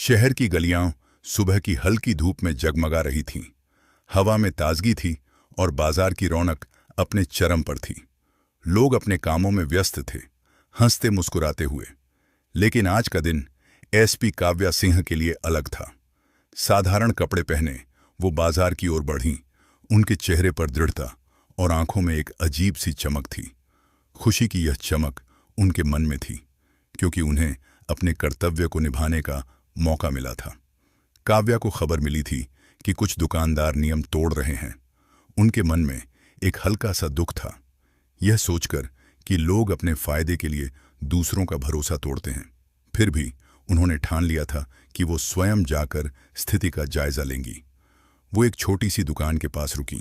शहर की गलियां सुबह की हल्की धूप में जगमगा रही थीं। हवा में ताजगी थी और बाजार की रौनक अपने चरम पर थी। लोग अपने कामों में व्यस्त थे, हंसते मुस्कुराते हुए। लेकिन आज का दिन एसपी काव्या सिंह के लिए अलग था। साधारण कपड़े पहने वो बाजार की ओर बढ़ीं। उनके चेहरे पर दृढ़ता और आंखों में एक अजीब सी चमक थी। खुशी की यह चमक उनके मन में थी, क्योंकि उन्हें अपने कर्तव्य को निभाने का मौका मिला था। काव्या को खबर मिली थी कि कुछ दुकानदार नियम तोड़ रहे हैं। उनके मन में एक हल्का सा दुख था, यह सोचकर कि लोग अपने फायदे के लिए दूसरों का भरोसा तोड़ते हैं। फिर भी उन्होंने ठान लिया था कि वो स्वयं जाकर स्थिति का जायजा लेंगी। वो एक छोटी सी दुकान के पास रुकीं।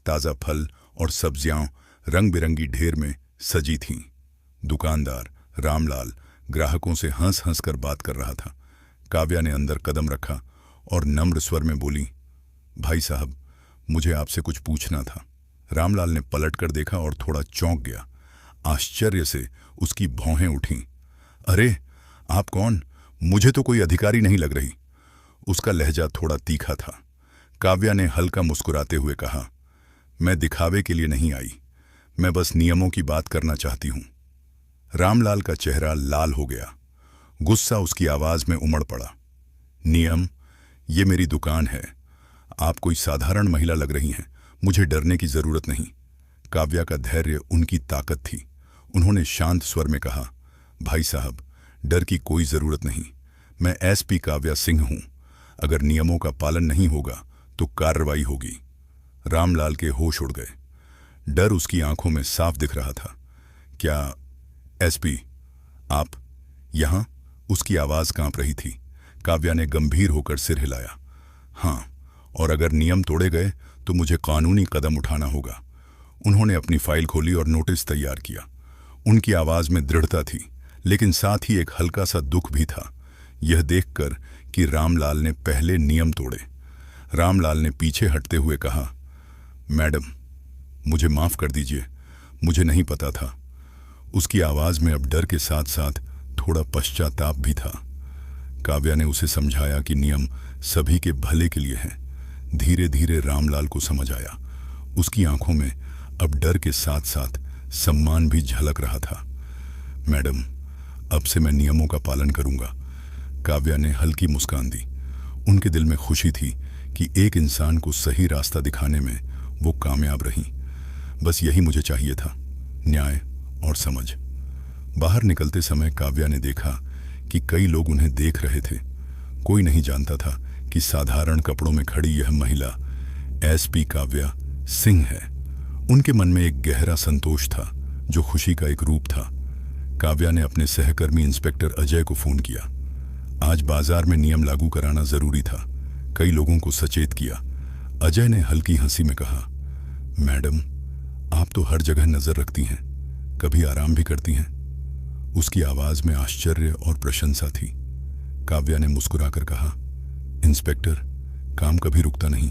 ताज़ा फल और सब्जियां रंग बिरंगी ढेर में सजी थीं। दुकानदार रामलाल ग्राहकों से हंस हंस कर बात कर रहा था। काव्या ने अंदर कदम रखा और नम्र स्वर में बोली, भाई साहब, मुझे आपसे कुछ पूछना था। रामलाल ने पलटकर देखा और थोड़ा चौंक गया। आश्चर्य से उसकी भौहें उठीं। अरे, आप कौन? मुझे तो कोई अधिकारी नहीं लग रही। उसका लहजा थोड़ा तीखा था। काव्या ने हल्का मुस्कुराते हुए कहा, मैं दिखावे के लिए नहीं आई, मैं बस नियमों की बात करना चाहती हूं। रामलाल का चेहरा लाल हो गया। गुस्सा उसकी आवाज में उमड़ पड़ा। नियम? ये मेरी दुकान है। आप कोई साधारण महिला लग रही हैं, मुझे डरने की जरूरत नहीं। काव्या का धैर्य उनकी ताकत थी। उन्होंने शांत स्वर में कहा, भाई साहब, डर की कोई जरूरत नहीं। मैं एसपी काव्या सिंह हूं। अगर नियमों का पालन नहीं होगा तो कार्रवाई होगी। रामलाल के होश उड़ गए। डर उसकी आंखों में साफ दिख रहा था। क्या एसपी, आप यहां? उसकी आवाज कांप रही थी। काव्या ने गंभीर होकर सिर हिलाया। हाँ, और अगर नियम तोड़े गए तो मुझे कानूनी कदम उठाना होगा। उन्होंने अपनी फाइल खोली और नोटिस तैयार किया। उनकी आवाज में दृढ़ता थी, लेकिन साथ ही एक हल्का सा दुख भी था, यह देखकर कि रामलाल ने पहले नियम तोड़े। रामलाल ने पीछे हटते हुए कहा, मैडम, मुझे माफ कर दीजिए, मुझे नहीं पता था। उसकी आवाज में अब डर के साथ साथ थोड़ा पश्चाताप भी था। काव्या ने उसे समझाया कि नियम सभी के भले के लिए हैं। धीरे धीरे रामलाल को समझ आया। उसकी आंखों में अब डर के साथ साथ सम्मान भी झलक रहा था। मैडम, अब से मैं नियमों का पालन करूंगा। काव्या ने हल्की मुस्कान दी। उनके दिल में खुशी थी कि एक इंसान को सही रास्ता दिखाने में वो कामयाब रहीं। बस यही मुझे चाहिए था, न्याय और समझ। बाहर निकलते समय काव्या ने देखा कि कई लोग उन्हें देख रहे थे। कोई नहीं जानता था कि साधारण कपड़ों में खड़ी यह महिला एसपी काव्या सिंह है। उनके मन में एक गहरा संतोष था, जो खुशी का एक रूप था। काव्या ने अपने सहकर्मी इंस्पेक्टर अजय को फोन किया। आज बाजार में नियम लागू कराना जरूरी था। कई लोगों को सचेत किया। अजय ने हल्की हंसी में कहा, मैडम, आप तो हर जगह नजर रखती हैं, कभी आराम भी करती हैं। उसकी आवाज में आश्चर्य और प्रशंसा थी। काव्या ने मुस्कुराकर कहा, इंस्पेक्टर, काम कभी रुकता नहीं।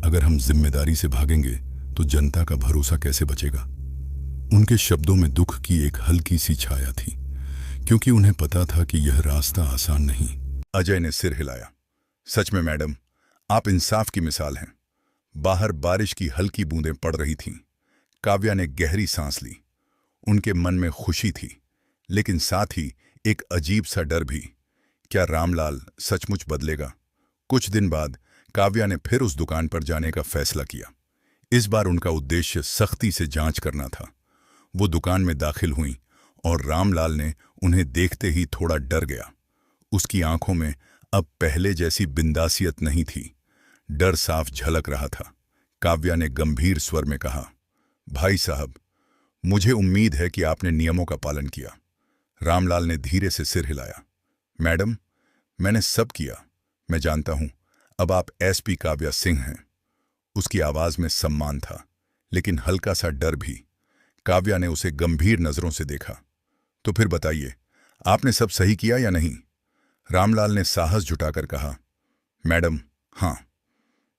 अगर हम जिम्मेदारी से भागेंगे तो जनता का भरोसा कैसे बचेगा? उनके शब्दों में दुख की एक हल्की सी छाया थी, क्योंकि उन्हें पता था कि यह रास्ता आसान नहीं। अजय ने सिर हिलाया। सच में मैडम, आप इंसाफ की मिसाल हैं। बाहर बारिश की हल्की बूंदें पड़ रही थीं। काव्या ने गहरी सांस ली। उनके मन में खुशी थी, लेकिन साथ ही एक अजीब सा डर भी। क्या रामलाल सचमुच बदलेगा? कुछ दिन बाद काव्या ने फिर उस दुकान पर जाने का फैसला किया। इस बार उनका उद्देश्य सख्ती से जांच करना था। वो दुकान में दाखिल हुईं और रामलाल ने उन्हें देखते ही थोड़ा डर गया। उसकी आंखों में अब पहले जैसी बिंदासियत नहीं थी, डर साफ झलक रहा था। काव्या ने गंभीर स्वर में कहा, भाई साहब, मुझे उम्मीद है कि आपने नियमों का पालन किया। रामलाल ने धीरे से सिर हिलाया। मैडम, मैंने सब किया। मैं जानता हूं, अब आप एसपी काव्या सिंह हैं। उसकी आवाज में सम्मान था, लेकिन हल्का सा डर भी। काव्या ने उसे गंभीर नजरों से देखा। तो फिर बताइए, आपने सब सही किया या नहीं? रामलाल ने साहस जुटाकर कहा, मैडम, हाँ,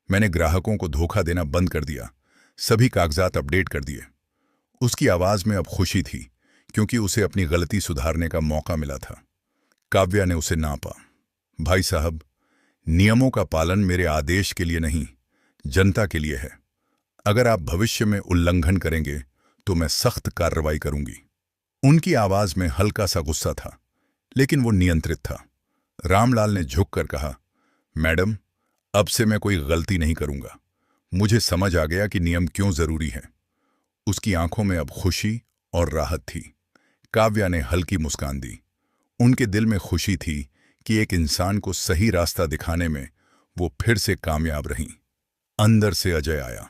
मैंने ग्राहकों को धोखा देना बंद कर दिया, सभी कागजात अपडेट कर दिए। उसकी आवाज में अब खुशी थी, क्योंकि उसे अपनी गलती सुधारने का मौका मिला था। काव्या ने उसे नापा। भाई साहब, नियमों का पालन मेरे आदेश के लिए नहीं, जनता के लिए है। अगर आप भविष्य में उल्लंघन करेंगे तो मैं सख्त कार्रवाई करूंगी। उनकी आवाज में हल्का सा गुस्सा था, लेकिन वो नियंत्रित था। रामलाल ने झुककर कहा, मैडम, अब से मैं कोई गलती नहीं करूंगा। मुझे समझ आ गया कि नियम क्यों जरूरी है। उसकी आंखों में अब खुशी और राहत थी। काव्या ने हल्की मुस्कान दी। उनके दिल में खुशी थी कि एक इंसान को सही रास्ता दिखाने में वो फिर से कामयाब रहीं। अंदर से अजय आया।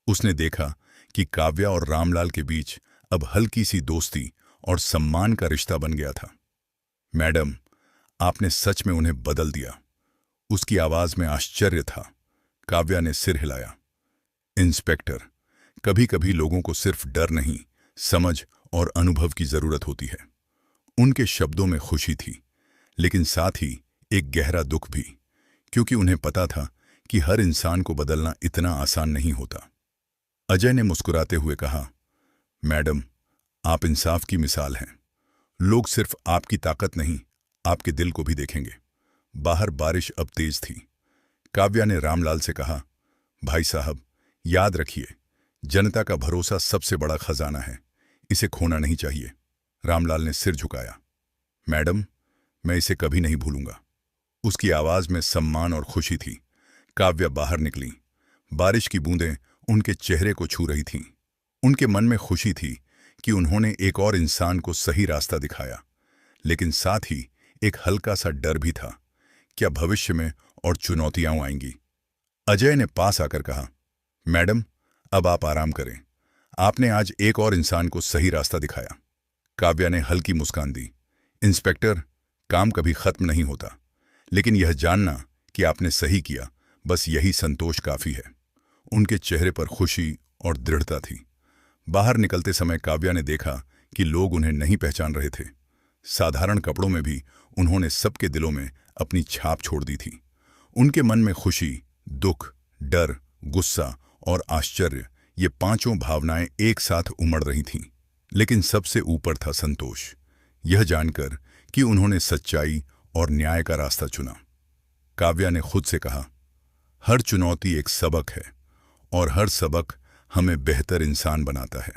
उसने देखा कि काव्या और रामलाल के बीच अब हल्की सी दोस्ती और सम्मान का रिश्ता बन गया था। मैडम, आपने सच में उन्हें बदल दिया। उसकी आवाज में आश्चर्य था। काव्या ने सिर हिलाया। इंस्पेक्टर, कभी कभी लोगों को सिर्फ डर नहीं, समझ और अनुभव की जरूरत होती है। उनके शब्दों में खुशी थी, लेकिन साथ ही एक गहरा दुख भी, क्योंकि उन्हें पता था कि हर इंसान को बदलना इतना आसान नहीं होता। अजय ने मुस्कुराते हुए कहा, मैडम, आप इंसाफ की मिसाल हैं। लोग सिर्फ आपकी ताकत नहीं, आपके दिल को भी देखेंगे। बाहर बारिश अब तेज थी। काव्या ने रामलाल से कहा, भाई साहब, याद रखिए, जनता का भरोसा सबसे बड़ा खजाना है, इसे खोना नहीं चाहिए। रामलाल ने सिर झुकाया। मैडम, मैं इसे कभी नहीं भूलूंगा। उसकी आवाज में सम्मान और खुशी थी। काव्या बाहर निकली। बारिश की बूंदें उनके चेहरे को छू रही थीं। उनके मन में खुशी थी कि उन्होंने एक और इंसान को सही रास्ता दिखाया, लेकिन साथ ही एक हल्का सा डर भी था। क्या भविष्य में और चुनौतियां आएंगी? अजय ने पास आकर कहा, मैडम, अब आप आराम करें। आपने आज एक और इंसान को सही रास्ता दिखाया। काव्या ने हल्की मुस्कान दी। इंस्पेक्टर, काम कभी खत्म नहीं होता, लेकिन यह जानना कि आपने सही किया, बस यही संतोष काफी है। उनके चेहरे पर खुशी और दृढ़ता थी। बाहर निकलते समय काव्या ने देखा कि लोग उन्हें नहीं पहचान रहे थे। साधारण कपड़ों में भी उन्होंने सबके दिलों में अपनी छाप छोड़ दी थी। उनके मन में खुशी, दुख, डर, गुस्सा और आश्चर्य, ये पांचों भावनाएं एक साथ उमड़ रही थीं। लेकिन सबसे ऊपर था संतोष, यह जानकर कि उन्होंने सच्चाई और न्याय का रास्ता चुना। काव्या ने खुद से कहा, हर चुनौती एक सबक है और हर सबक हमें बेहतर इंसान बनाता है।